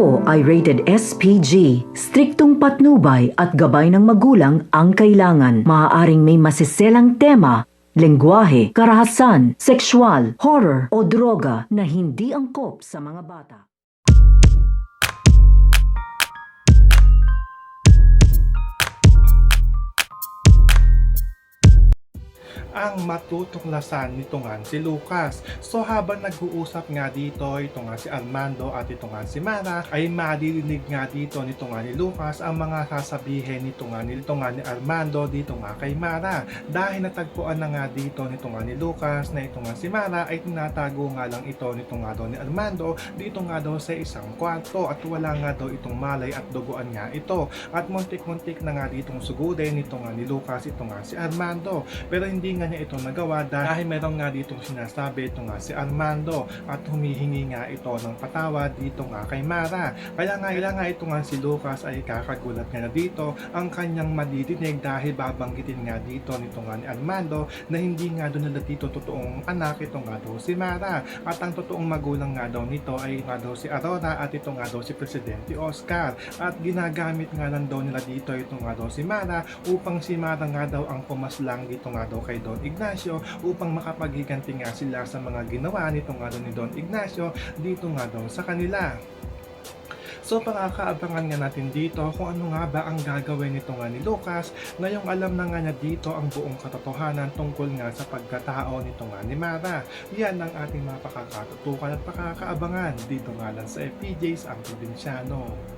ito ay rated SPG. Striktong patnubay at gabay ng magulang ang kailangan. Maaaring may masiselang tema, lengguwahe, karahasan, sexual, horror o droga na hindi angkop sa mga bata. Ang matutuklasan nito nga si Lucas. So habang nag-uusap nga dito, ito nga si Armando at ito nga si Mara, ay maririnig nga dito nito nga ni Lucas ang mga sasabihin nito nga ni Armando dito nga kay Mara. Dahil natagpuan na nga dito nito nga ni Lucas na ito nga si Mara ay tinatago nga lang ito nito nga daw ni Armando dito nga daw sa isang kwarto at wala nga daw itong malay at duguan nga ito. At muntik-muntik na nga ditong sugudin nito nga ni Lucas ito nga si Armando. Pero hindi nga niya ito nagawa dahil meron nga ditong sinasabi ito nga si Armando at humihingi nga ito ng patawad dito nga kay Mara. Kaya nga ito nga si Lucas ay kakagulat nga na dito ang kanyang madidinig dahil babanggitin nga dito nito nga ni Armando na hindi nga doon na dito totoong anak ito nga daw si Mara at ang totoong magulang nga daw nito ay nga daw si Aurora at ito nga daw si Presidente Oscar at ginagamit nga lang daw nila dito ito nga daw si Mara upang si Mara nga daw ang pumaslang dito nga daw kay Don Ignacio upang makapaghiganti nga sila sa mga ginawa nito nga daw ni Don Ignacio dito nga daw sa kanila. So pakakaabangan nga natin dito kung ano nga ba ang gagawin nito nga ni Lucas ngayong alam na nga niya dito ang buong katotohanan tungkol nga sa pagkatao nito nga ni Mara. Yan ang ating mga pakakatutukan at pakakaabangan dito nga lang sa FPJs ang Probinsyano.